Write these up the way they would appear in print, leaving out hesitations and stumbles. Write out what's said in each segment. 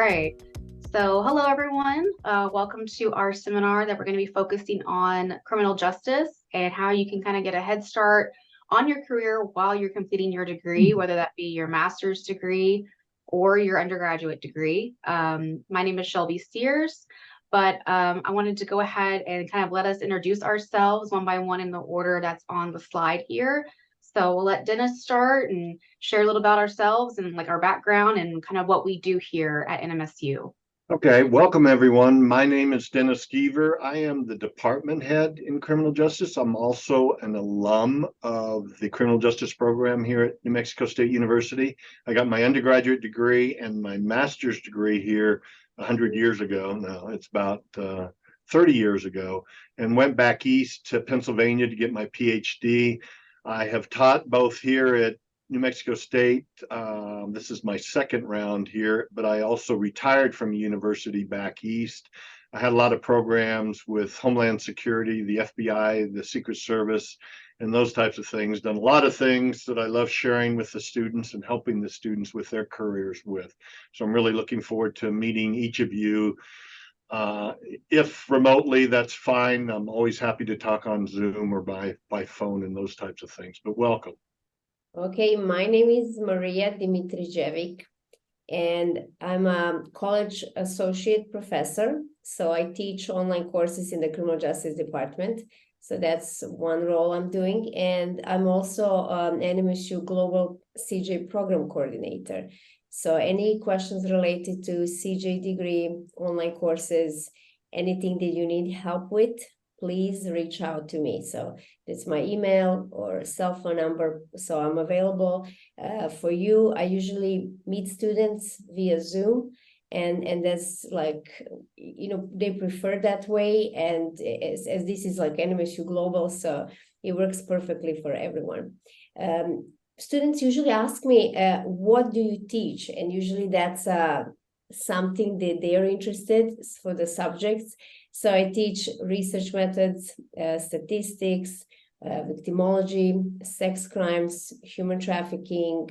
right. So hello, everyone. Welcome to our seminar that we're going to be focusing on criminal justice and how you can kind of get a head start on your career while you're completing your degree, whether that be your master's degree or your undergraduate degree. My name is Shelby Sears, but I wanted to go ahead and kind of let us introduce ourselves one by one in the order that's on the slide here. So we'll let Dennis start and share a little about ourselves and like our background and kind of what we do here at NMSU. Okay, welcome everyone. My name is Dennis Geaver. I am the department head in criminal justice. I'm also an alum of the criminal justice program here at New Mexico State University. I got my undergraduate degree and my master's degree here 100 years ago. Now it's about 30 years ago, and went back east to Pennsylvania to get my PhD. I have taught both here at New Mexico State. This is my second round here, but I also retired from university back east. I had a lot of programs with Homeland Security, the FBI, the Secret Service, and those types of things. Done a lot of things that I love sharing with the students and helping the students with their careers with. So I'm really looking forward to meeting each of you. If remotely, that's fine. I'm always happy to talk on Zoom or by phone and those types of things, but welcome. Okay, my name is Maria Dimitrijevic, and I'm a college associate professor. So I teach online courses in the criminal justice department. So that's one role I'm doing. And I'm also an NMSU Global CJ Program Coordinator. So any questions related to CJ degree, online courses, anything that you need help with, please reach out to me. So it's my email or cell phone number. So I'm available for you. I usually meet students via Zoom, and that's like, they prefer that way. And as this is like NMSU Global, so it works perfectly for everyone. Students usually ask me, what do you teach? And usually that's something that they are interested for the subjects. So I teach research methods, statistics, victimology, sex crimes, human trafficking,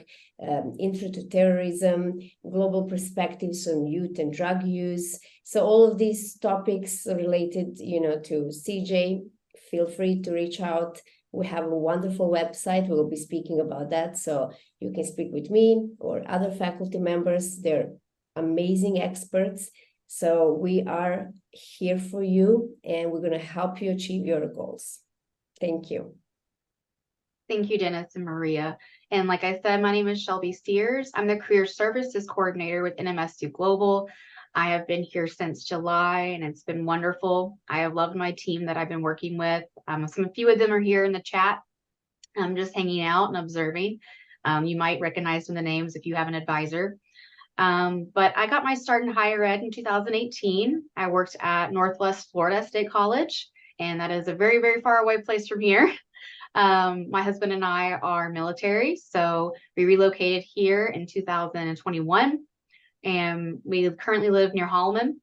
intro to terrorism, global perspectives on youth and drug use. So all of these topics related, to CJ, feel free to reach out. We have a wonderful website. We'll be speaking about that. So you can speak with me or other faculty members. They're amazing experts. So we are here for you, and we're going to help you achieve your goals. Thank you. Thank you, Dennis and Maria. And like I said, my name is Shelby Sears. I'm the Career Services Coordinator with NMSU Global. I have been here since July, and it's been wonderful. I have loved my team that I've been working with. A few of them are here in the chat. I'm just hanging out and observing. You might recognize some of the names if you have an advisor. But I got my start in higher ed in 2018. I worked at Northwest Florida State College, and that is a very, very far away place from here. My husband and I are military, so we relocated here in 2021, and we currently live near Holloman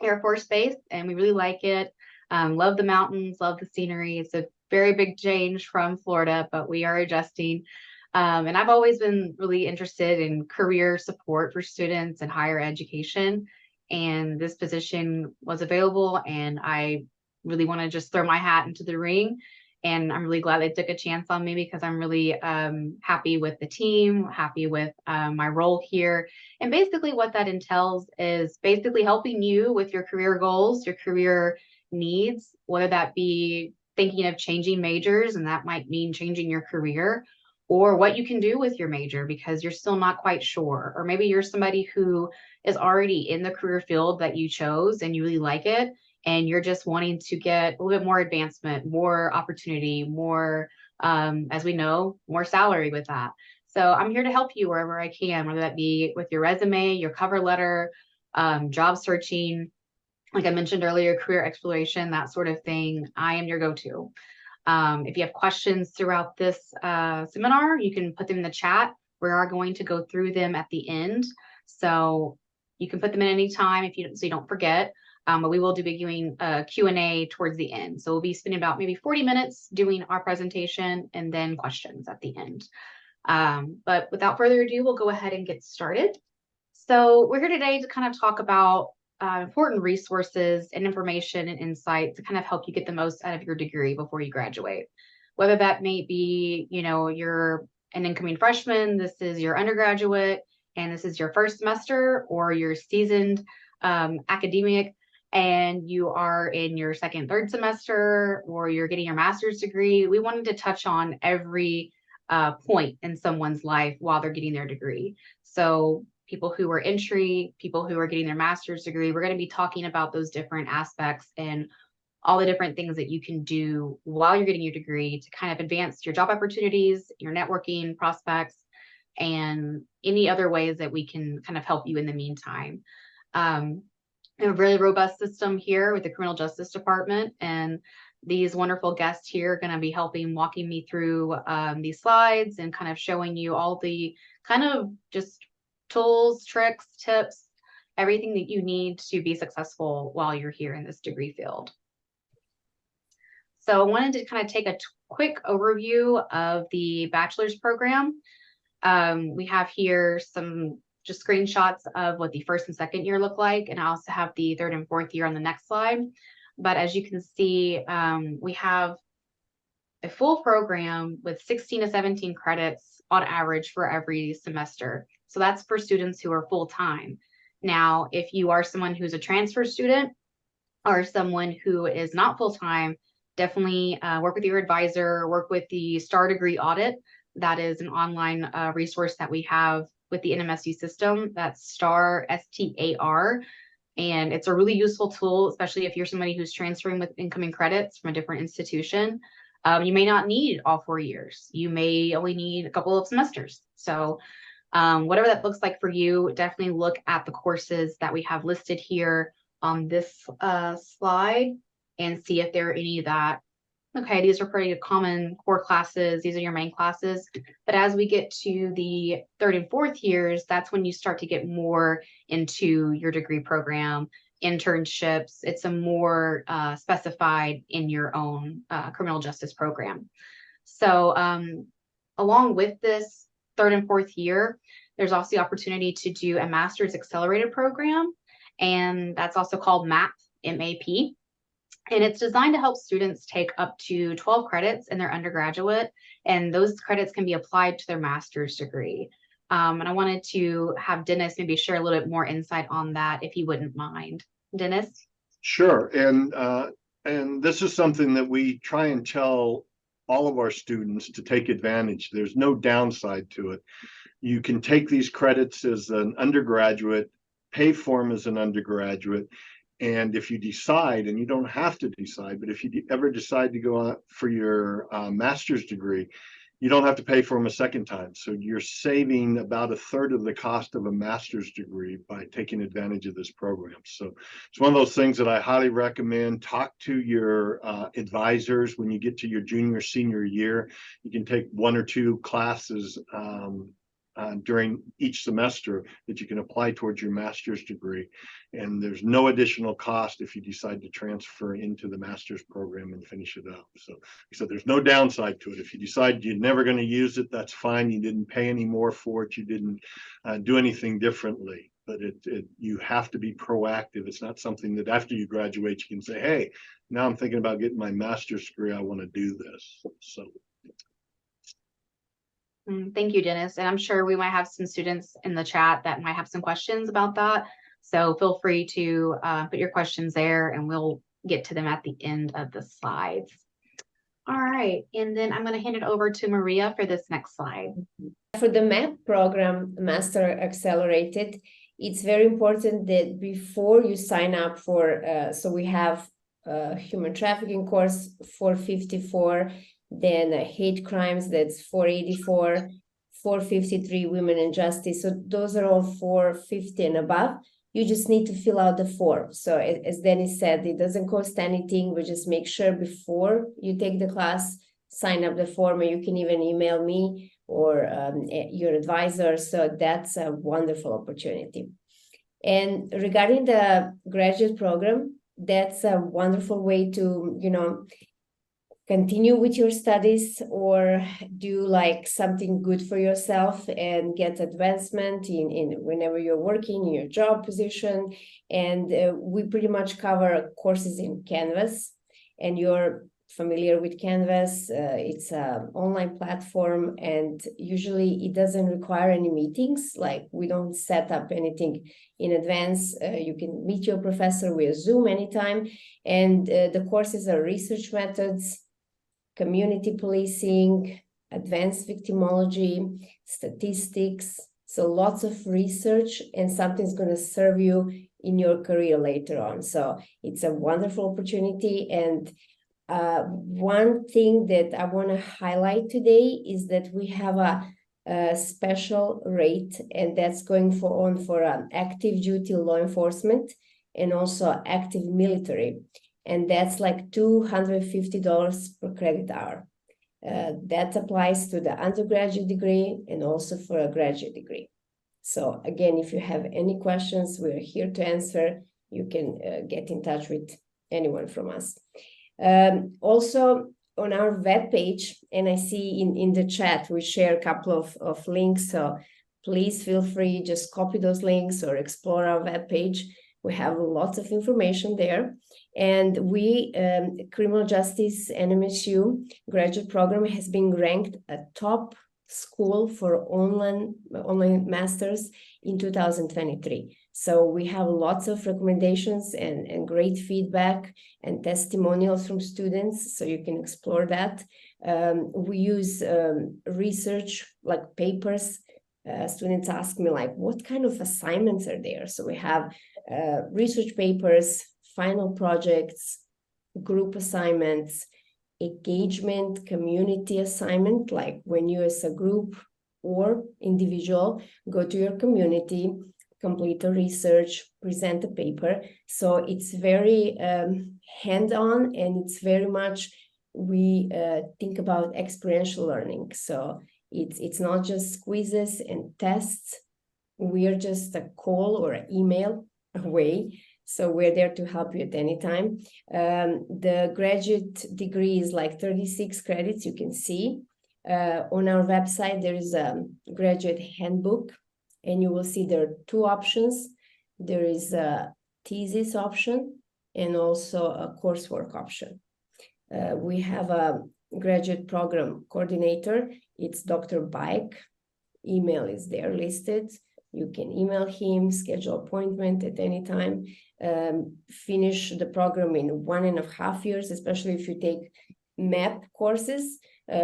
Air Force Base, and we really like it. Love the mountains, love the scenery. It's a very big change from Florida, but we are adjusting. And I've always been really interested in career support for students and higher education. And this position was available, and I really want to just throw my hat into the ring. And I'm really glad they took a chance on me, because I'm really happy with the team, happy with my role here. And basically what that entails is basically helping you with your career goals, your career needs, whether that be thinking of changing majors, and that might mean changing your career, or what you can do with your major because you're still not quite sure. Or maybe you're somebody who is already in the career field that you chose and you really like it, and you're just wanting to get a little bit more advancement, more opportunity, more, as we know, more salary with that. So I'm here to help you wherever I can, whether that be with your resume, your cover letter, job searching, like I mentioned earlier, career exploration, that sort of thing. I am your go-to. If you have questions throughout this seminar, you can put them in the chat. We are going to go through them at the end. So you can put them in any time so you don't forget. But we will be doing a Q&A towards the end. So we'll be spending about maybe 40 minutes doing our presentation and then questions at the end. But without further ado, we'll go ahead and get started. So we're here today to kind of talk about important resources and information and insight to kind of help you get the most out of your degree before you graduate. Whether that may be, you're an incoming freshman, this is your undergraduate, and this is your first semester, or you're seasoned academic and you are in your second, third semester, or you're getting your master's degree. We wanted to touch on every point in someone's life while they're getting their degree. So people who are entry, people who are getting their master's degree, we're going to be talking about those different aspects and all the different things that you can do while you're getting your degree to kind of advance your job opportunities, your networking prospects, and any other ways that we can kind of help you in the meantime. We have a really robust system here with the Criminal Justice Department, and these wonderful guests here are going to be walking me through these slides and kind of showing you all the kind of just tools, tricks, tips, everything that you need to be successful while you're here in this degree field. So I wanted to kind of take a quick overview of the bachelor's program. We have here some just screenshots of what the first and second year look like, and I also have the third and fourth year on the next slide. But as you can see, we have a full program with 16 to 17 credits on average for every semester. So that's for students who are full-time. Now, if you are someone who's a transfer student or someone who is not full-time, definitely work with your advisor, work with the STAR degree audit. That is an online resource that we have with the NMSU system. That's STAR, STAR. And it's a really useful tool, especially if you're somebody who's transferring with incoming credits from a different institution. You may not need all 4 years. You may only need a couple of semesters. So whatever that looks like for you, definitely look at the courses that we have listed here on this slide and see if there are any that, okay, these are pretty common core classes. These are your main classes. But as we get to the third and fourth years, that's when you start to get more into your degree program, internships. It's a more specified in your own criminal justice program. So along with this third and fourth year, there's also the opportunity to do a master's accelerated program. And that's also called MAP, M-A-P. And it's designed to help students take up to 12 credits in their undergraduate, and those credits can be applied to their master's degree. And I wanted to have Dennis maybe share a little bit more insight on that, if he wouldn't mind. Dennis? Sure. And this is something that we try and tell all of our students to take advantage. There's no downside to it. You can take these credits as an undergraduate, pay for them as an undergraduate. And if you decide, and you don't have to decide, but if you ever decide to go out for your master's degree, you don't have to pay for them a second time. So you're saving about a third of the cost of a master's degree by taking advantage of this program. So it's one of those things that I highly recommend. Talk to your advisors when you get to your junior, senior year. You can take 1 or 2 classes during each semester that you can apply towards your master's degree. And there's no additional cost if you decide to transfer into the master's program and finish it up. So there's no downside to it. If you decide you're never going to use it, that's fine. You didn't pay any more for it. You didn't do anything differently. But you have to be proactive. It's not something that after you graduate, you can say, hey, now I'm thinking about getting my master's degree. I want to do this. So thank you, Dennis. And I'm sure we might have some students in the chat that might have some questions about that. So feel free to put your questions there and we'll get to them at the end of the slides. All right. And then I'm going to hand it over to Maria for this next slide. For the MAP program, Master Accelerated, it's very important that before you sign up for, so we have a human trafficking course 454, then hate crimes, that's 484, 453, women and justice. So those are all 450 and above. You just need to fill out the form. So as Dennis said, it doesn't cost anything. We just make sure before you take the class, sign up the form, and you can even email me or your advisor. So that's a wonderful opportunity. And regarding the graduate program, that's a wonderful way to, continue with your studies or do like something good for yourself and get advancement in whenever you're working in your job position. And we pretty much cover courses in Canvas, and you're familiar with Canvas. It's an online platform, and usually it doesn't require any meetings. Like, we don't set up anything in advance. You can meet your professor via Zoom anytime. And the courses are research methods, community policing, advanced victimology, statistics. So lots of research, and something's going to serve you in your career later on. So it's a wonderful opportunity. And one thing that I want to highlight today is that we have a special rate, and that's going for active duty law enforcement and also active military. And that's like $250 per credit hour. That applies to the undergraduate degree and also for a graduate degree. So again, if you have any questions, we're here to answer. You can get in touch with anyone from us. Also on our webpage, and I see in the chat, we share a couple of links. So please feel free, just copy those links or explore our webpage. We have lots of information there. And we, Criminal Justice NMSU graduate program has been ranked a top school for online masters in 2023. So we have lots of recommendations and great feedback and testimonials from students, so you can explore that. We use research, like papers. Students ask me, like, what kind of assignments are there? So we have research papers, final projects, group assignments, engagement, community assignment, like when you as a group or individual go to your community, complete a research, present a paper. So it's very hands-on, and it's very much, we think about experiential learning. So it's not just quizzes and tests. We are just a call or an email away. So we're there to help you at any time. The graduate degree is like 36 credits, you can see. On our website, there is a graduate handbook, and you will see there are two options. There is a thesis option and also a coursework option. We have a graduate program coordinator. It's Dr. Bike. Email is there listed. You can email him, schedule appointment at any time, finish the program in 1.5 years, especially if you take MAP courses,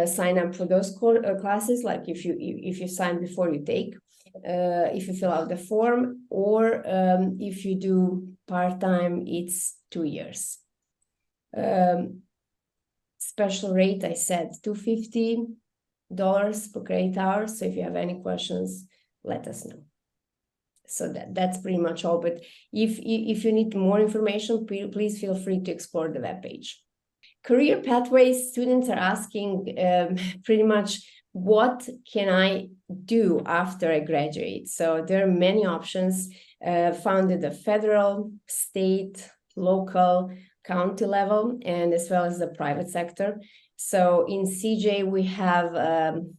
sign up for those classes, like if you sign before you take, if you fill out the form, or if you do part-time, it's 2 years. Special rate, I said $250 per credit hour. So if you have any questions, let us know. So that's pretty much all. But if you need more information, please feel free to explore the webpage. Career pathways, students are asking pretty much, what can I do after I graduate? So there are many options found at the federal, state, local, county level, and as well as the private sector. So in CJ, we have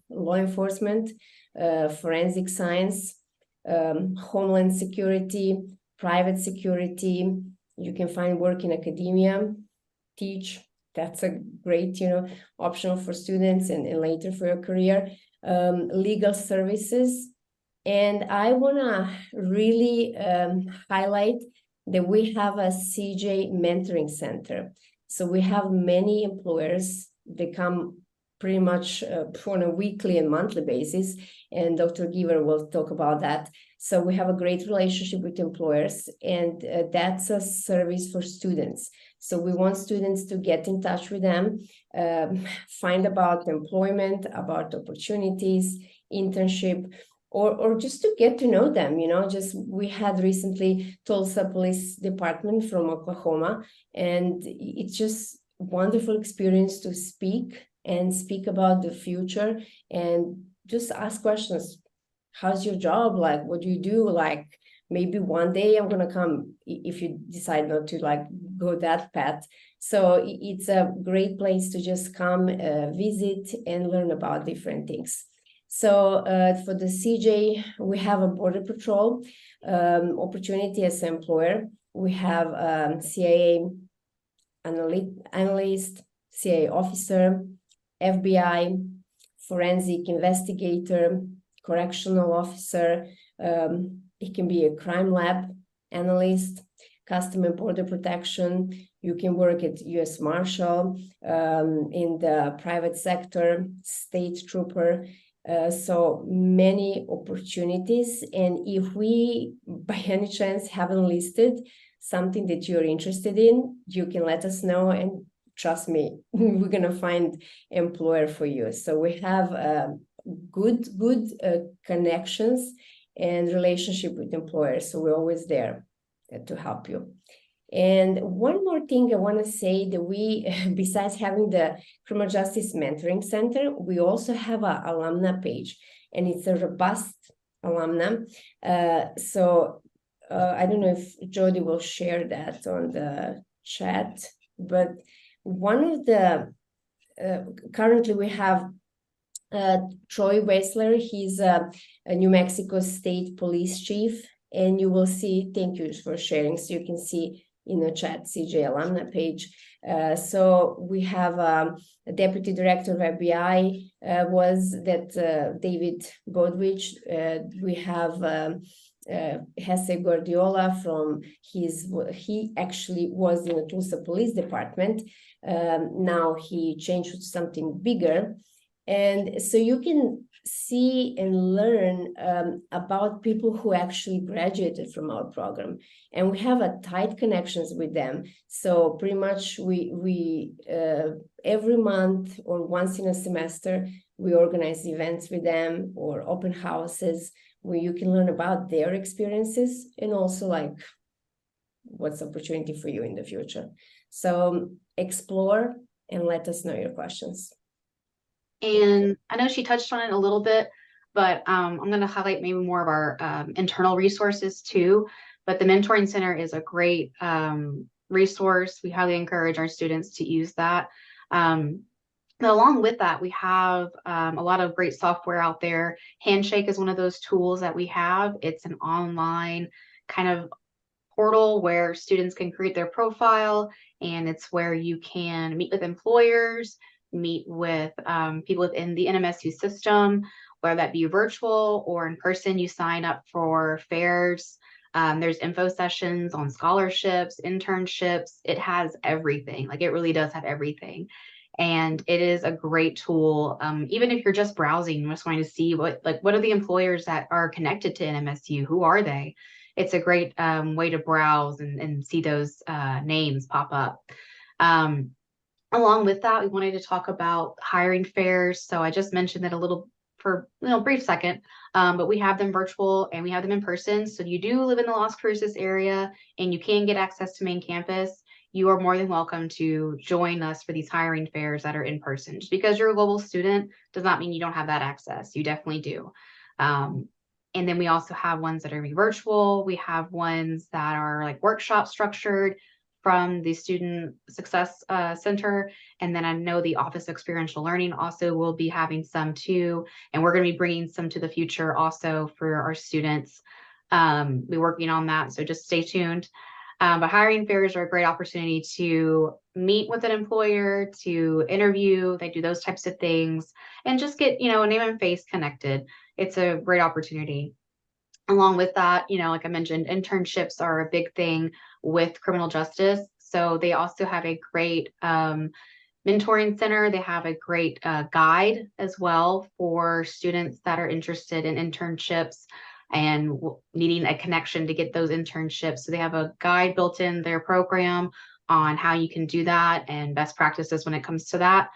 law enforcement, forensic science, homeland security, private security. You can find work in academia, teach. That's a great, option for students and later for your career. Legal services. And I want to really highlight that we have a CJ mentoring center. So we have many employers. They come pretty much on a weekly and monthly basis, and Dr. Giver will talk about that. So we have a great relationship with employers, and that's a service for students. So we want students to get in touch with them, find about employment, about opportunities, internship, or just to get to know them, just we had recently Tulsa Police Department from Oklahoma, and it's just wonderful experience to speak about the future and just ask questions. How's your job? Like, what do you do? Like, maybe one day I'm gonna come if you decide not to like go that path. So it's a great place to just come visit and learn about different things. So for the CJ, we have a border patrol opportunity as an employer. We have CIA analyst, CIA officer, FBI, forensic investigator, correctional officer. It can be a crime lab analyst, Custom and Border Protection. You can work at U.S. Marshal, in the private sector, state trooper. So many opportunities. And if we, by any chance, haven't listed something that you're interested in, you can let us know, and trust me, we're gonna find employer for you. So we have good connections and relationship with employers. So we're always there to help you. And one more thing I want to say, that we, besides having the Criminal Justice Mentoring Center, we also have an alumna page, and it's a robust alumna. So I don't know if Jody will share that on the chat, but one of the, currently we have Troy Weisler. He's a New Mexico State Police Chief, and you will see, thank you for sharing, so you can see in the chat CJ alumna page. So we have a Deputy Director of FBI David Godwich. We have Jesse Guardiola from he actually was in the Tulsa Police Department. Now he changed to something bigger. And so you can see and learn about people who actually graduated from our program, and we have a tight connections with them. So pretty much we every month or once in a semester, we organize events with them or open houses where you can learn about their experiences and also like what's the opportunity for you in the future. So explore and let us know your questions. And I know she touched on it a little bit, but I'm going to highlight maybe more of our internal resources too. But the Mentoring Center is a great resource. We highly encourage our students to use that. But along with that, we have a lot of great software out there. Handshake is one of those tools that we have. It's an online kind of portal where students can create their profile, and it's where you can meet with employers, meet with people within the NMSU system, whether that be virtual or in person. You sign up for fairs. There's info sessions on scholarships, internships. It has everything. Like, it really does have everything. And it is a great tool. Even if you're just browsing, just wanting to see what are the employers that are connected to NMSU? Who are they? It's a great way to browse and see those names pop up. Along with that, we wanted to talk about hiring fairs. So I just mentioned that a little for brief second, but we have them virtual and we have them in person. So you do live in the Las Cruces area and you can get access to main campus, you are more than welcome to join us for these hiring fairs that are in person. Just because you're a global student does not mean you don't have that access. You definitely do. And then we also have ones that are virtual. We have ones that are like workshop structured from the Student Success Center. And then I know the Office of Experiential Learning also will be having some too. And we're going to be bringing some to the future also for our students. We're working on that, so just stay tuned. But hiring fairs are a great opportunity to meet with an employer, to interview. They do those types of things and just get, a name and face connected. It's a great opportunity. Along with that, like I mentioned, internships are a big thing with criminal justice. So they also have a great mentoring center. They have a great guide as well for students that are interested in internships and needing a connection to get those internships. So they have a guide built in their program on how you can do that and best practices when it comes to that.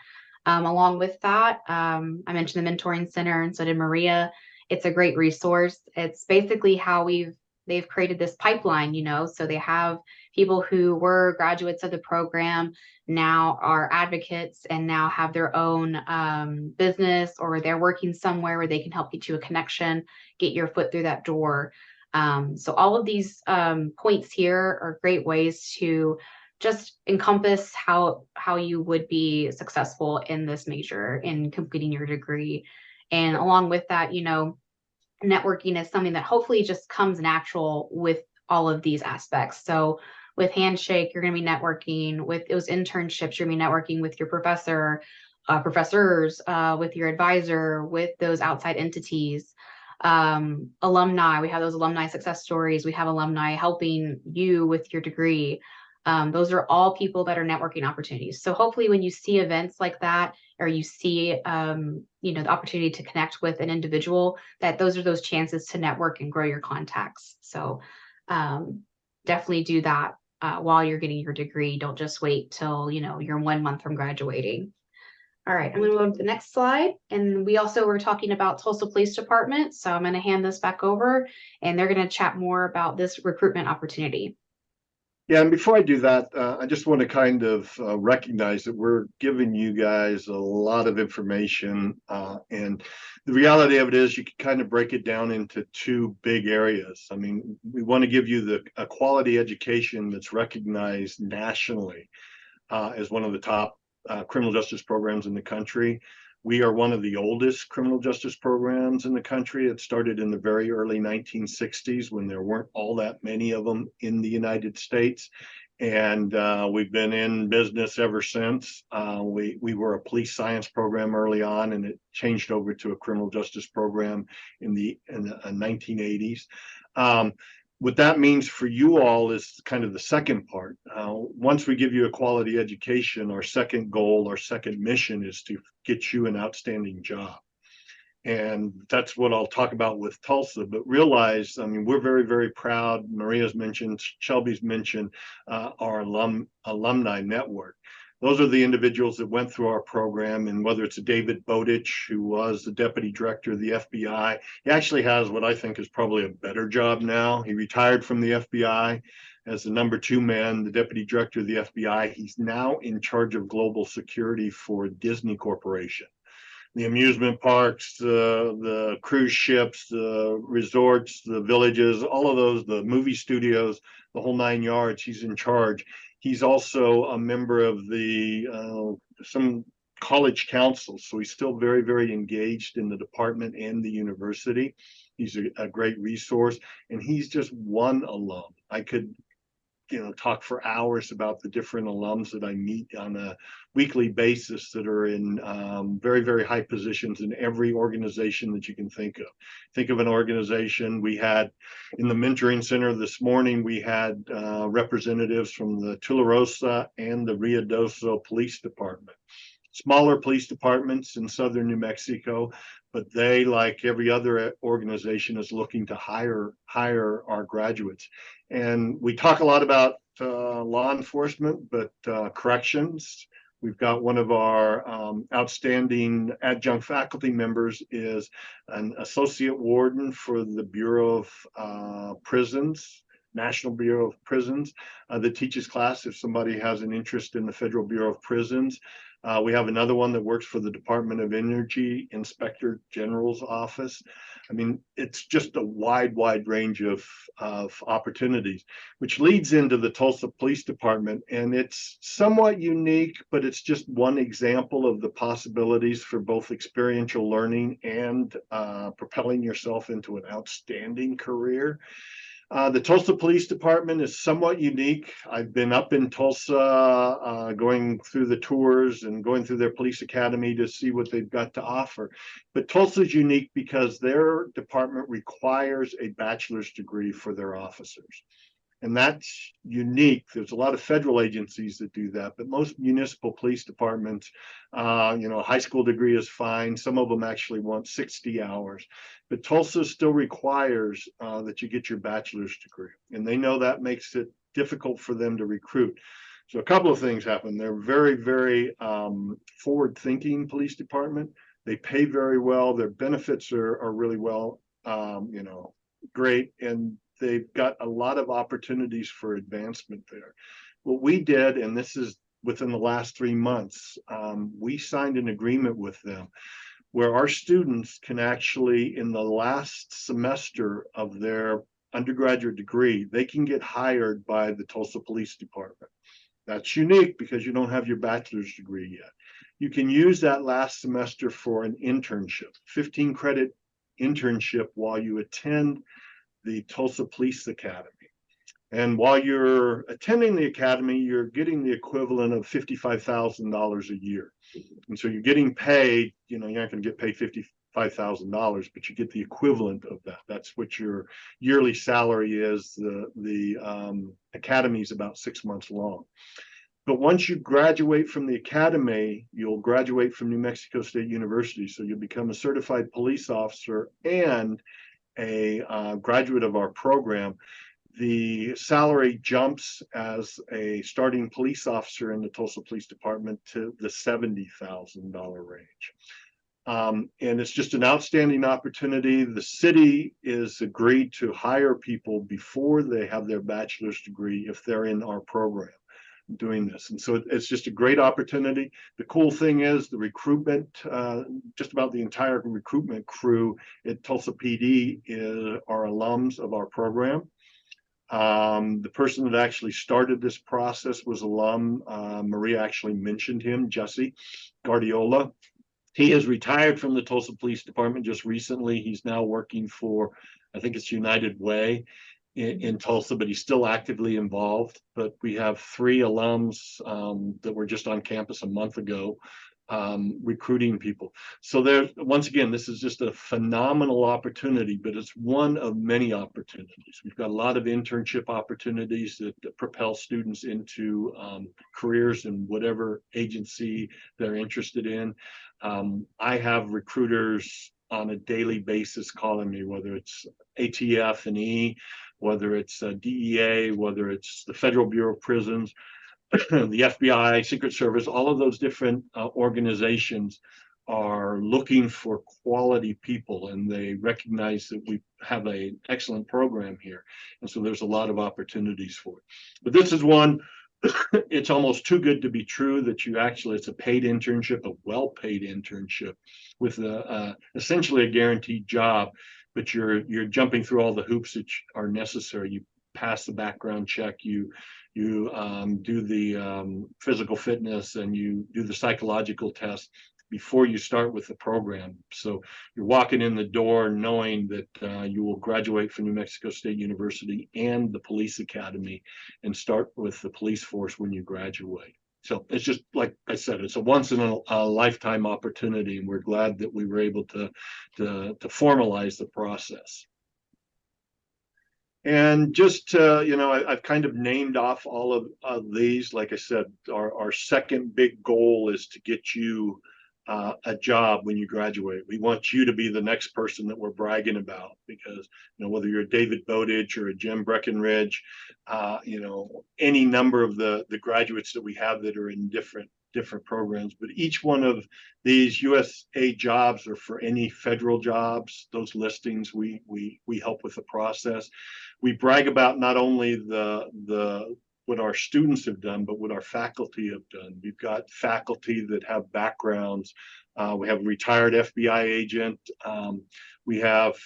Along with that, I mentioned the mentoring center, and so did Maria. It's a great resource. It's basically how they've created this pipeline, so they have people who were graduates of the program now are advocates and now have their own business, or they're working somewhere where they can help get you a connection, get your foot through that door. So all of these points here are great ways to just encompass how you would be successful in this major in completing your degree. And along with that, you know, networking is something that hopefully just comes natural with all of these aspects. So with Handshake, you're going to be networking with those internships, you're going to be networking with your professors, with your advisor, with those outside entities, alumni. We have those alumni success stories. We have alumni helping you with your degree. Those are all people that are networking opportunities. So hopefully when you see events like that, or you see, you know, the opportunity to connect with an individual, that those are those chances to network and grow your contacts. So definitely do that while you're getting your degree. Don't just wait till, you know, you're 1 month from graduating. All right, I'm going to go to the next slide. And we also were talking about Tulsa Police Department. So I'm going to hand this back over and they're going to chat more about this recruitment opportunity. Yeah, and before I do that, I just want to kind of recognize that we're giving you guys a lot of information. And the reality of it is you can kind of break it down into two big areas. I mean, we want to give you a quality education that's recognized nationally as one of the top criminal justice programs in the country. We are one of the oldest criminal justice programs in the country. It started in the very early 1960s when there weren't all that many of them in the United States. And we've been in business ever since. We were a police science program early on, and it changed over to a criminal justice program in the 1980s. What that means for you all is kind of the second part. Once we give you a quality education, our second goal, our second mission is to get you an outstanding job. And that's what I'll talk about with Tulsa. But realize, I mean, we're very, very proud. Maria's mentioned, Shelby's mentioned our alumni network. Those are the individuals that went through our program, and whether it's a David Bowditch, who was the deputy director of the FBI, he actually has what I think is probably a better job now. He retired from the FBI as the number 2 man, the deputy director of the FBI. He's now in charge of global security for Disney Corporation. The amusement parks, the cruise ships, the resorts, the villages, all of those, the movie studios, the whole 9 yards, he's in charge. He's also a member of some college councils, so he's still very, very engaged in the department and the university. He's a great resource, and he's just one alum. I could, talk for hours about the different alums that I meet on a weekly basis that are in very, very high positions in every organization that you can think of. Think of an organization. We had in the mentoring center this morning, we had representatives from the Tularosa and the Ruidoso Police Department. Smaller police departments in southern New Mexico, but they, like every other organization, is looking to hire our graduates. And we talk a lot about law enforcement, but corrections. We've got one of our outstanding adjunct faculty members is an associate warden for the Bureau of Prisons, National Bureau of Prisons, that teaches class if somebody has an interest in the Federal Bureau of Prisons. We have another one that works for the Department of Energy, Inspector General's office. I mean, it's just a wide range of opportunities, which leads into the Tulsa Police Department. And it's somewhat unique, but it's just one example of the possibilities for both experiential learning and propelling yourself into an outstanding career. The Tulsa Police Department is somewhat unique. I've been up in Tulsa going through the tours and going through their police academy to see what they've got to offer. But Tulsa is unique because their department requires a bachelor's degree for their officers. And that's unique. There's a lot of federal agencies that do that, but most municipal police departments, a high school degree is fine. Some of them actually want 60 hours. But Tulsa still requires that you get your bachelor's degree. And they know that makes it difficult for them to recruit. So a couple of things happen. They're very, very forward-thinking police department. They pay very well. Their benefits are really well, great. And they've got a lot of opportunities for advancement there. What we did, and this is within the last 3 months, we signed an agreement with them where our students can actually, in the last semester of their undergraduate degree, they can get hired by the Tulsa Police Department. That's unique because you don't have your bachelor's degree yet. You can use that last semester for an internship, 15 credit internship while you attend the Tulsa Police Academy. And while you're attending the academy, you're getting the equivalent of $55,000 a year. And so you're getting paid, you're not going to get paid $55,000, but you get the equivalent of that. That's what your yearly salary is. The academy is about 6 months long. But once you graduate from the academy, you'll graduate from New Mexico State University. So you'll become a certified police officer and a graduate of our program. The salary jumps as a starting police officer in the Tulsa Police Department to the $70,000 range. And it's just an outstanding opportunity. The city is agreed to hire people before they have their bachelor's degree if they're in our program doing this. And so it's just a great opportunity. The cool thing is the recruitment, just about the entire recruitment crew at Tulsa PD are alums of our program. The person that actually started this process was alum. Maria actually mentioned him, Jesse Guardiola. He has retired from the Tulsa Police Department just recently. He's now working for, I think it's United Way in Tulsa, but he's still actively involved. But we have 3 alums that were just on campus a month ago recruiting people. So there's, once again, this is just a phenomenal opportunity, but it's one of many opportunities. We've got a lot of internship opportunities that propel students into careers in whatever agency they're interested in. I have recruiters on a daily basis calling me, whether it's ATF and E, whether it's DEA, whether it's the Federal Bureau of Prisons, the FBI, Secret Service, all of those different organizations are looking for quality people, and they recognize that we have an excellent program here. And so there's a lot of opportunities for it. But this is one, it's almost too good to be true that you actually, it's a paid internship, a well-paid internship with essentially a guaranteed job, but you're jumping through all the hoops that are necessary. You pass the background check, you do the physical fitness, and you do the psychological test before you start with the program. So you're walking in the door knowing that you will graduate from New Mexico State University and the police academy and start with the police force when you graduate. So it's just, like I said, it's a once in a lifetime opportunity, and we're glad that we were able to formalize the process. And just, I've kind of named off all of these. Like I said, our second big goal is to get you a job when you graduate. We want you to be the next person that we're bragging about, because, whether you're a David Bowditch or a Jim Breckenridge, any number of the graduates that we have that are in different programs, but each one of these USA jobs are for any federal jobs. Those listings, we help with the process. We brag about not only the what our students have done, but what our faculty have done. We've got faculty that have backgrounds. We have a retired FBI agent. We have,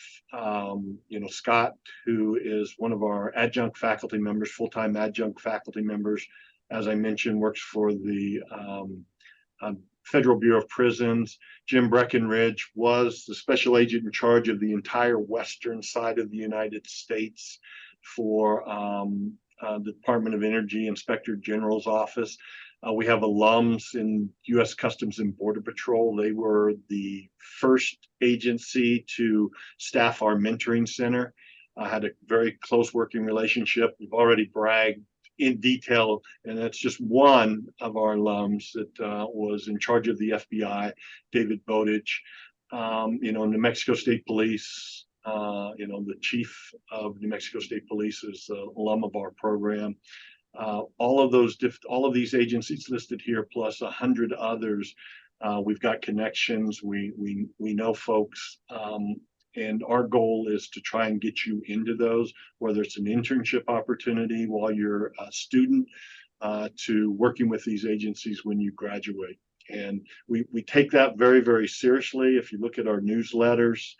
Scott, who is one of our adjunct faculty members, full-time adjunct faculty members. As I mentioned, works for the Federal Bureau of Prisons. Jim Breckenridge was the special agent in charge of the entire western side of the United States for the Department of Energy Inspector General's office. We have alums in U.S. Customs and Border Patrol. They were the first agency to staff our mentoring center. I had a very close working relationship. We've already bragged in detail, and that's just one of our alums that was in charge of the FBI, David Bowditch. New Mexico State Police, the chief of New Mexico State Police is an alum of our program. All of these agencies listed here, plus 100 others, we've got connections. We know folks. And our goal is to try and get you into those, whether it's an internship opportunity while you're a student, to working with these agencies when you graduate. And we take that very, very seriously. If you look at our newsletters,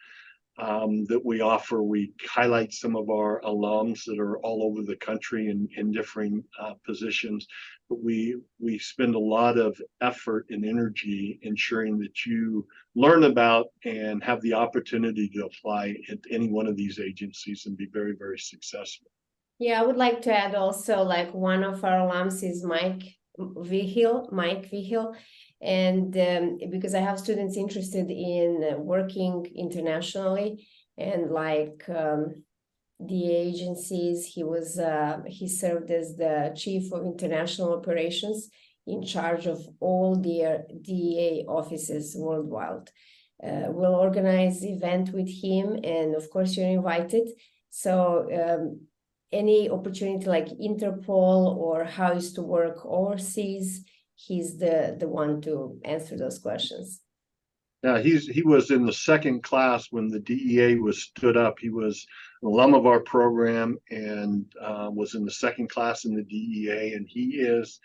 that we offer. We highlight some of our alums that are all over the country in differing positions. But we spend a lot of effort and energy ensuring that you learn about and have the opportunity to apply at any one of these agencies and be very, very successful. Yeah, I would like to add also, like, one of our alums is Mike Vigil, and because I have students interested in working internationally, and like the agencies, he served as the chief of international operations in charge of all their DEA offices worldwide. We'll organize event with him, and of course you're invited. So any opportunity like Interpol or how is to work overseas, he's the one to answer those questions. Yeah, he was in the second class when the DEA was stood up. He was an alum of our program and was in the second class in the DEA. And he is,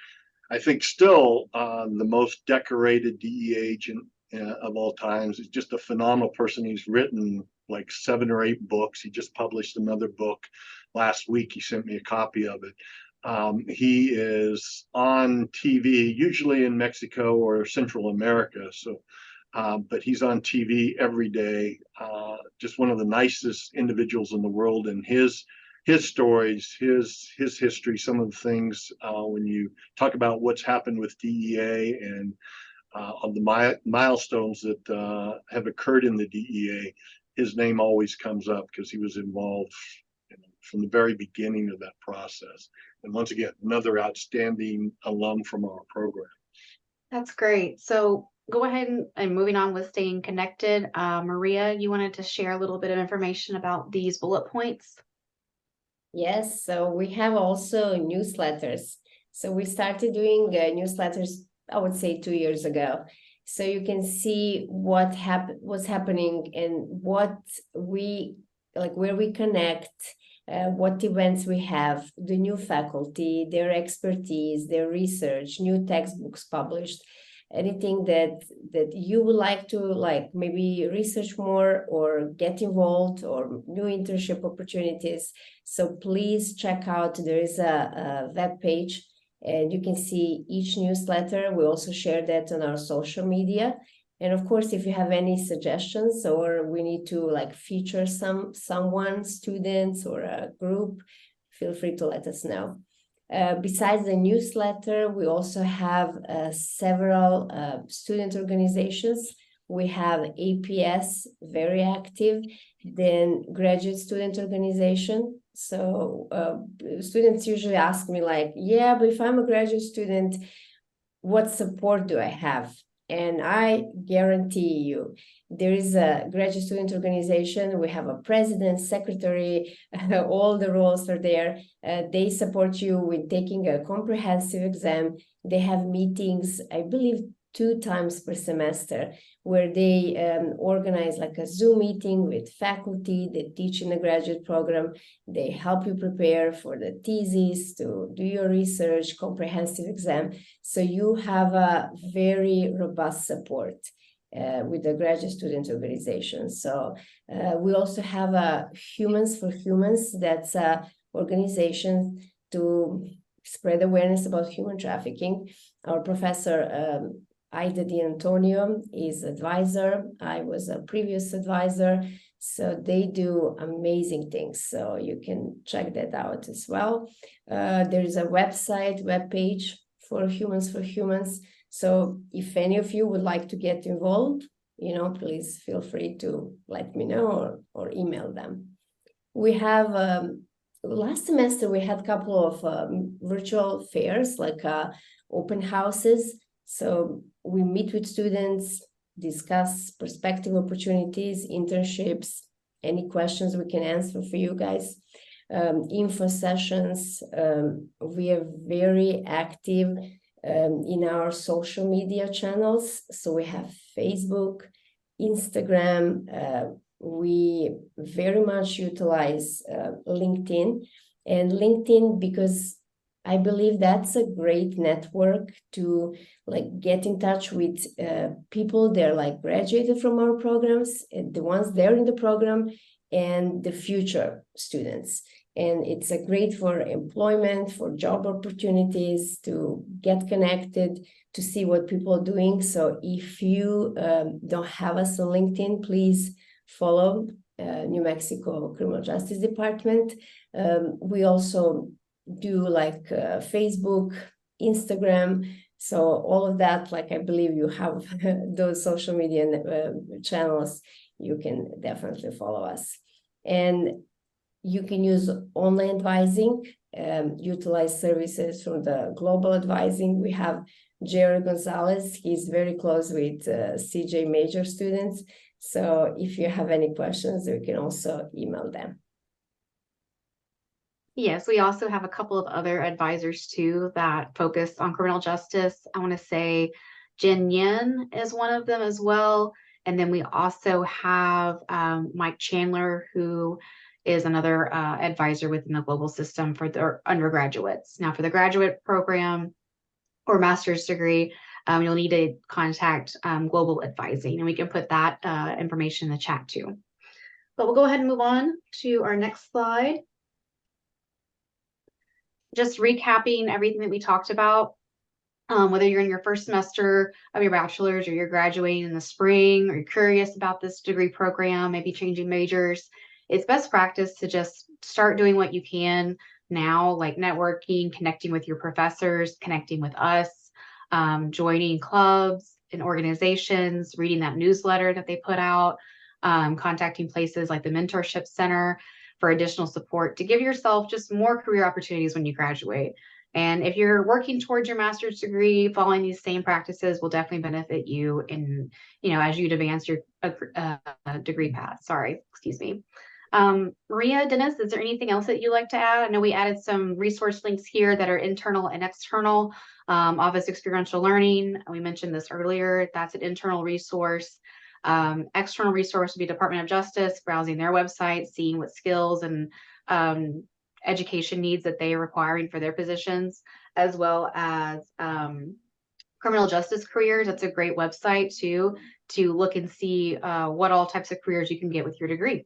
I think, still the most decorated DEA agent of all times. He's just a phenomenal person. He's written like 7 or 8 books. He just published another book last week. He sent me a copy of it. He is on TV, usually in Mexico or Central America. But he's on TV every day. Just one of the nicest individuals in the world, and his stories, his history, some of the things when you talk about what's happened with DEA and of the milestones that have occurred in the DEA, his name always comes up because he was involved from the very beginning of that process. And once again, another outstanding alum from our program. That's great. So go ahead and moving on with staying connected. Maria, you wanted to share a little bit of information about these bullet points? Yes, so we have also newsletters. So we started doing newsletters, I would say 2 years ago. So you can see what's happening and what we like, where we connect, what events we have, the new faculty, their expertise, their research, new textbooks published, anything that you would like to maybe research more or get involved, or new internship opportunities. So please check out, there is a web page and you can see each newsletter. We also share that on our social media. And of course, if you have any suggestions or we need to feature someone, students or a group, feel free to let us know. Besides the newsletter, we also have several student organizations. We have APS, very active, then graduate student organization. So students usually ask me yeah, but if I'm a graduate student, what support do I have? And I guarantee you, there is a graduate student organization. We have a president, secretary, all the roles are there. They support you with taking a comprehensive exam. They have meetings, I believe, 2 times per semester, where they organize a Zoom meeting with faculty that teach in the graduate program. They help you prepare for the thesis, to do your research, comprehensive exam. So you have a very robust support with the graduate student organization. So we also have a Humans for Humans. That's an organization to spread awareness about human trafficking. Our professor, Ida Di Antonio, is advisor. I was a previous advisor. So they do amazing things. So you can check that out as well. There is a webpage for Humans for Humans. So if any of you would like to get involved, please feel free to let me know or email them. We have, last semester, we had a couple of virtual fairs, open houses. So we meet with students, discuss prospective opportunities, internships, any questions we can answer for you guys. Info sessions. We are very active in our social media channels. So we have Facebook, Instagram. We very much utilize LinkedIn. And LinkedIn, because I believe that's a great network to like get in touch with people that are like graduated from our programs, the ones there in the program, and the future students. And it's a great for employment, for job opportunities, to get connected, to see what people are doing. So if you don't have us on LinkedIn, please follow New Mexico Criminal Justice Department. We also do like Facebook, Instagram. So all of that, like I believe you have those social media channels, you can definitely follow us. And you can use online advising, utilize services from the global advising. We have Jerry Gonzalez. He's very close with CJ major students. So if you have any questions, you can also email them. Yes, we also have a couple of other advisors too that focus on criminal justice. I want to say Jen Yin is one of them as well. And then we also have Mike Chandler, who is another advisor within the global system for the undergraduates. Now, for the graduate program or master's degree, you'll need to contact Global Advising, and we can put that information in the chat too. But we'll go ahead and move on to our next slide. Just recapping everything that we talked about, whether you're in your first semester of your bachelor's or you're graduating in the spring, or you're curious about this degree program, maybe changing majors, it's best practice to just start doing what you can now, like networking, connecting with your professors, connecting with us, joining clubs and organizations, reading that newsletter that they put out, contacting places like the Mentorship Center for additional support to give yourself just more career opportunities when you graduate. And if you're working towards your master's degree, following these same practices will definitely benefit you in, as you advance your degree path. Sorry, excuse me. Maria, Dennis, is there anything else that you'd like to add? I know we added some resource links here that are internal and external. Office Experiential Learning, we mentioned this earlier, that's an internal resource. External resource would be Department of Justice, browsing their website, seeing what skills and education needs that they are requiring for their positions, as well as criminal justice careers. That's a great website too, to look and see what all types of careers you can get with your degree.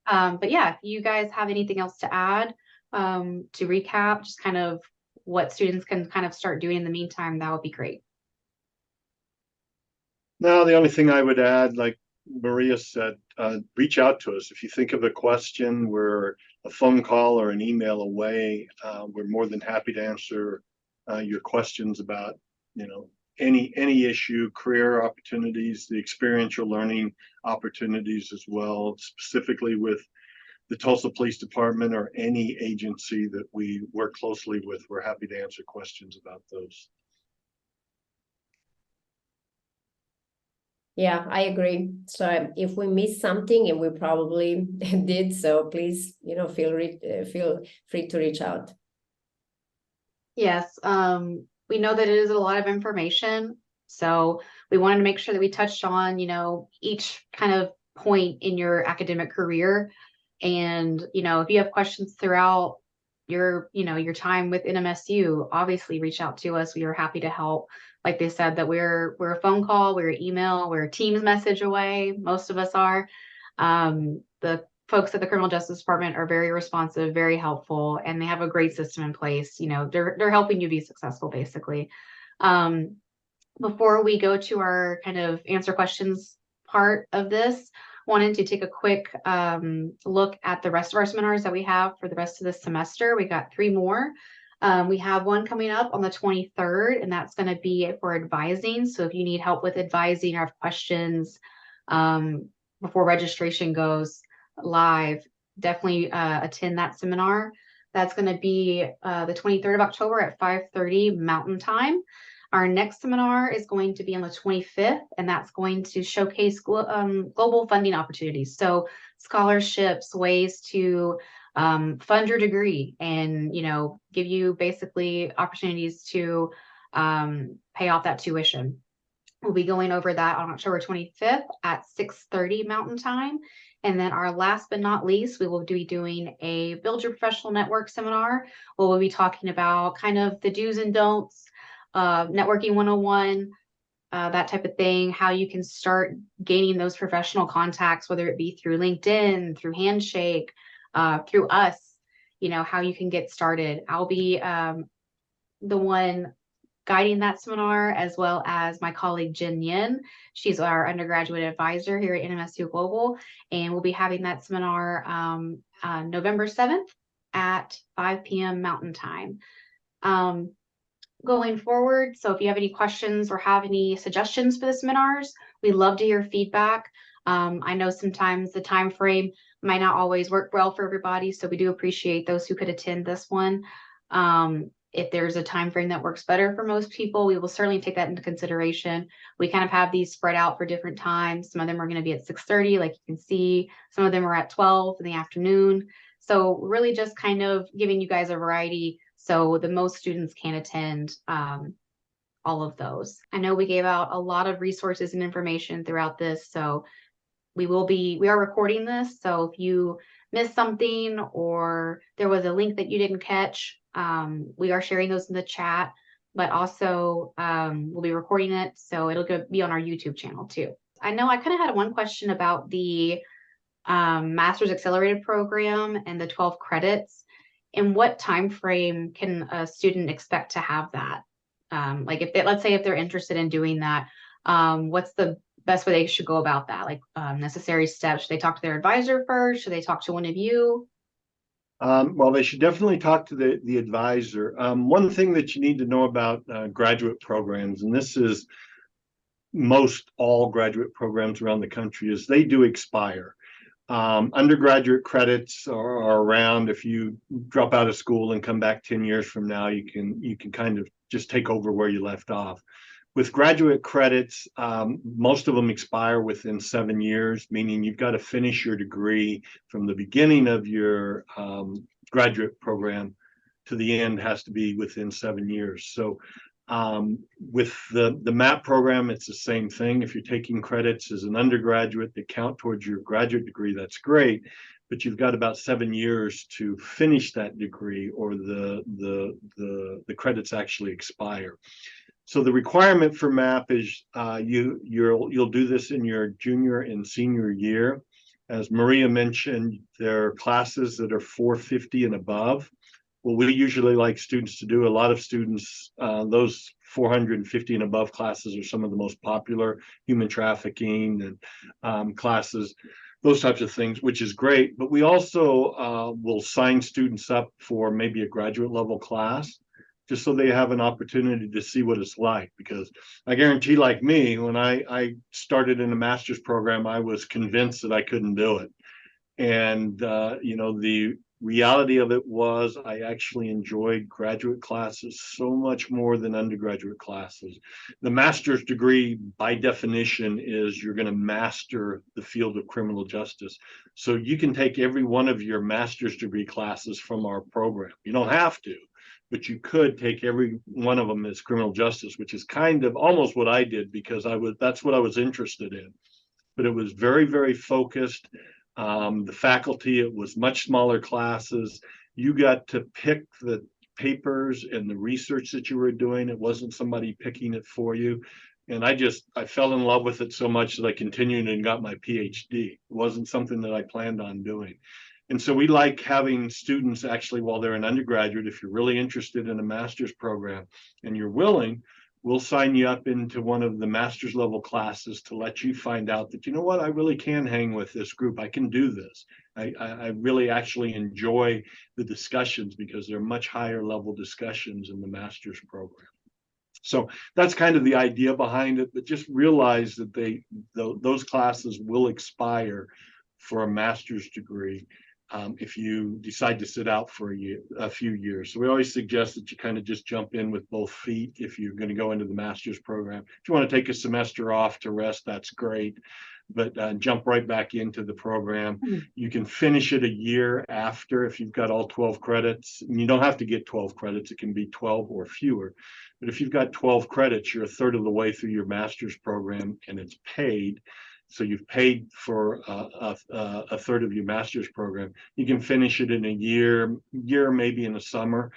But yeah, if you guys have anything else to add, to recap, just kind of what students can kind of start doing in the meantime, that would be great. Now, the only thing I would add, like Maria said, reach out to us. If you think of a question, we're a phone call or an email away. We're more than happy to answer your questions about, any issue, career opportunities, the experiential learning opportunities as well, specifically with the Tulsa Police Department or any agency that we work closely with. We're happy to answer questions about those. Yeah, I agree. So if we missed something, and we probably did, so please, feel free to reach out. Yes, we know that it is a lot of information, so we wanted to make sure that we touched on, each kind of point in your academic career. And, if you have questions throughout your time with NMSU, obviously reach out to us. We are happy to help. Like they said, that we're a phone call, we're email, we're a Teams message away. Most of us are. The folks at the Criminal Justice Department are very responsive, very helpful, and they have a great system in place. They're helping you be successful, basically. Before we go to our kind of answer questions part of this, wanted to take a quick look at the rest of our seminars that we have for the rest of this semester. We got 3 more. We have one coming up on the 23rd, and that's going to be for advising. So if you need help with advising or have questions before registration goes live, definitely attend that seminar. That's going to be the 23rd of October at 5:30 Mountain Time. Our next seminar is going to be on the 25th, and that's going to showcase global funding opportunities. So scholarships, ways to fund your degree, and give you basically opportunities to pay off that tuition. We'll be going over that on October 25th at 6:30 Mountain Time. And then our last but not least, we will be doing a Build Your Professional Network seminar where we'll be talking about kind of the do's and don'ts, networking 101, that type of thing, how you can start gaining those professional contacts, whether it be through LinkedIn, through Handshake, through us, how you can get started. I'll be the one guiding that seminar, as well as my colleague Jen Yin. She's our undergraduate advisor here at NMSU Global, and we'll be having that seminar November 7th at 5 p.m. Mountain Time. Going forward, so if you have any questions or have any suggestions for the seminars, we love to hear feedback. I know sometimes the time frame might not always work well for everybody, so we do appreciate those who could attend this one. If there's a time frame that works better for most people, we will certainly take that into consideration. We kind of have these spread out for different times. Some of them are going to be at 6:30, like you can see. Some of them are at 12 in the afternoon. So really just kind of giving you guys a variety so the most students can attend all of those. I know we gave out a lot of resources and information throughout this, so we are recording this. So if you missed something or there was a link that you didn't catch, we are sharing those in the chat, but also we'll be recording it, so it'll be on our YouTube channel too. I know I kind of had one question about the Master's Accelerated Program and the 12 credits. In what time frame can a student expect to have that? Like let's say if they're interested in doing that, what's the best way they should go about that? Like necessary steps? Should they talk to their advisor first? Should they talk to one of you? Well, they should definitely talk to the advisor. One thing that you need to know about graduate programs, and this is most all graduate programs around the country, is they do expire. Undergraduate credits are around. If you drop out of school and come back 10 years from now, you can kind of just take over where you left off. With graduate credits, most of them expire within 7 years, meaning you've got to finish your degree from the beginning of your graduate program to the end has to be within 7 years. So with the MAP program, it's the same thing. If you're taking credits as an undergraduate that count towards your graduate degree, that's great, but you've got about 7 years to finish that degree, or the credits actually expire. So the requirement for MAP is you'll do this in your junior and senior year. As Maria mentioned, there are classes that are 450 and above. What we usually like students to do, a lot of students, those 450 and above classes are some of the most popular, human trafficking and classes, those types of things, which is great. But we also will sign students up for maybe a graduate level class, just so they have an opportunity to see what it's like. Because I guarantee, like me, when I started in a master's program, I was convinced that I couldn't do it. And, the reality of it was I actually enjoyed graduate classes so much more than undergraduate classes. The master's degree, by definition, is you're going to master the field of criminal justice. So you can take every one of your master's degree classes from our program. You don't have to, but you could take every one of them as criminal justice, which is kind of almost what I did, because that's what I was interested in. But it was very, very focused. The faculty, it was much smaller classes. You got to pick the papers and the research that you were doing. It wasn't somebody picking it for you. And I fell in love with it so much that I continued and got my PhD. It wasn't something that I planned on doing. And so we like having students actually, while they're an undergraduate, if you're really interested in a master's program and you're willing, we'll sign you up into one of the master's level classes to let you find out that, you know what, I really can hang with this group. I can do this. I really actually enjoy the discussions, because they're much higher level discussions in the master's program. So that's kind of the idea behind it, but just realize that those classes will expire for a master's degree. if you decide to sit out for a few years. So we always suggest that you kind of just jump in with both feet if you're going to go into the master's program. If you want to take a semester off to rest, that's great. But jump right back into the program. You can finish it a year after if you've got all 12 credits. And you don't have to get 12 credits. It can be 12 or fewer. But if you've got 12 credits, you're a third of the way through your master's program and it's paid. So you've paid for a third of your master's program. You can finish it in a year, maybe in the summer,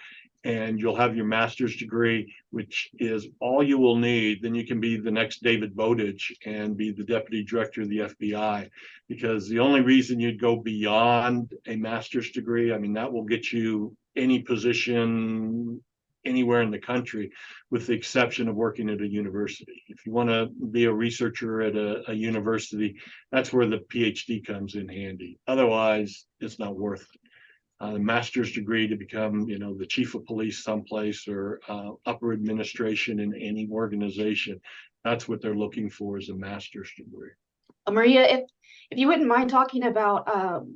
and you'll have your master's degree, which is all you will need. Then you can be the next David Bowditch and be the deputy director of the FBI, because the only reason you'd go beyond a master's degree, I mean, that will get you any position anywhere in the country, with the exception of working at a university. If you want to be a researcher at a university, that's where the PhD comes in handy. Otherwise, it's not worth it. A master's degree to become, the chief of police someplace, or upper administration in any organization, that's what they're looking for, is a master's degree. Maria, if you wouldn't mind talking about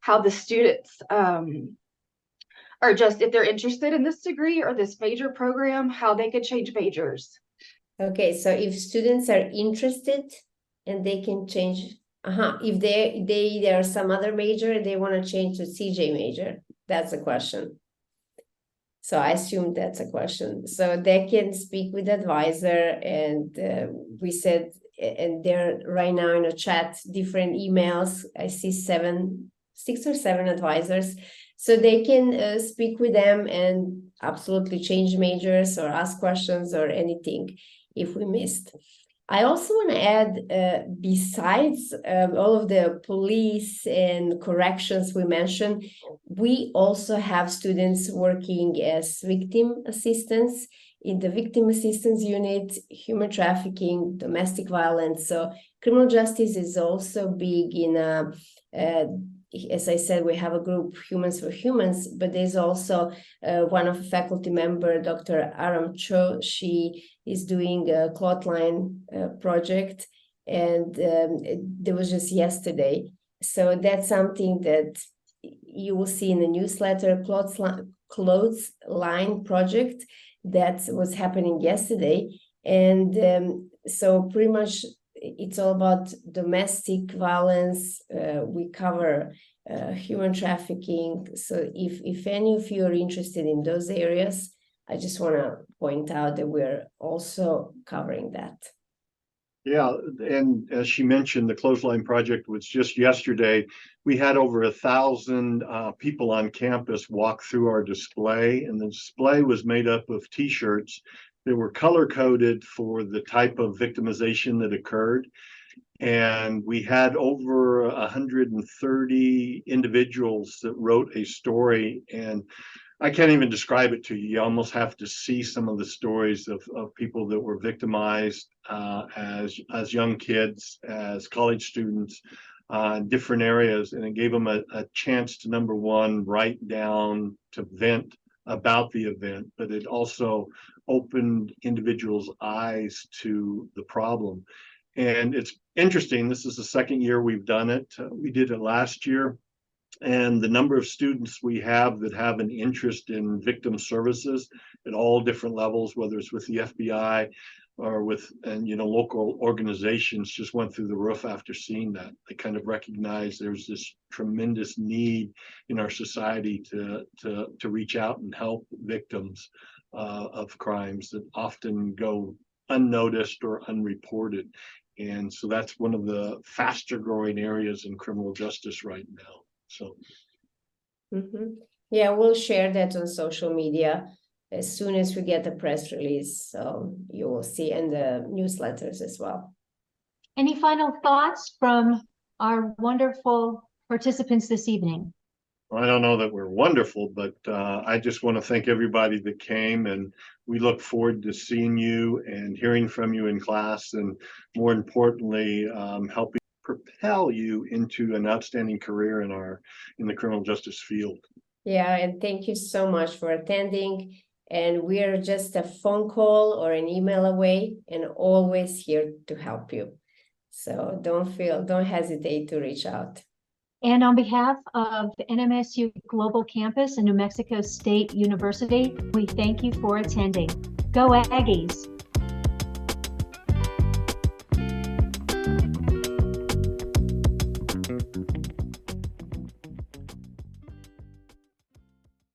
how the students or just if they're interested in this degree or this major program, how they could change majors. Okay, so if students are interested and they can change, if they are some other major, they want to change to CJ major, that's a question. So I assume that's a question. So they can speak with the advisor, and we said, and they're right now in a chat, different emails. I see 6 or 7 advisors. So they can speak with them and absolutely change majors or ask questions or anything if we missed. I also want to add, besides all of the police and corrections we mentioned, we also have students working as victim assistants in the victim assistance unit, human trafficking, domestic violence. So criminal justice is also big in as I said, we have a group, Humans for Humans, but there's also one of a faculty member, Dr. Aram Cho. She is doing a clot line project, and there was just yesterday. So that's something that you will see in the newsletter, clothes line project that was happening yesterday. And so pretty much it's all about domestic violence. We cover human trafficking. So if any of you are interested in those areas, I just want to point out that we're also covering that. Yeah, and as she mentioned, the Clothesline Project was just yesterday. We had over 1,000 people on campus walk through our display, and the display was made up of T-shirts that were color-coded for the type of victimization that occurred. And we had over 130 individuals that wrote a story, and I can't even describe it to you. You almost have to see some of the stories of people that were victimized as young kids, as college students, different areas. And it gave them a chance to, number one, write down, to vent about the event, but it also opened individuals' eyes to the problem. And it's interesting, this is the second year we've done it. We did it last year. And the number of students we have that have an interest in victim services at all different levels, whether it's with the FBI or with local organizations, just went through the roof after seeing that. They kind of recognize there's this tremendous need in our society to reach out and help victims of crimes that often go unnoticed or unreported. And so that's one of the faster growing areas in criminal justice right now. So, yeah, we'll share that on social media as soon as we get the press release. So you will see in the newsletters as well. Any final thoughts from our wonderful participants this evening? I don't know that we're wonderful, but I just want to thank everybody that came, and we look forward to seeing you and hearing from you in class, and more importantly, helping propel you into an outstanding career in the criminal justice field. Yeah, and thank you so much for attending. And we are just a phone call or an email away, and always here to help you. So don't hesitate to reach out. And on behalf of the NMSU Global Campus and New Mexico State University, we thank you for attending. Go Aggies!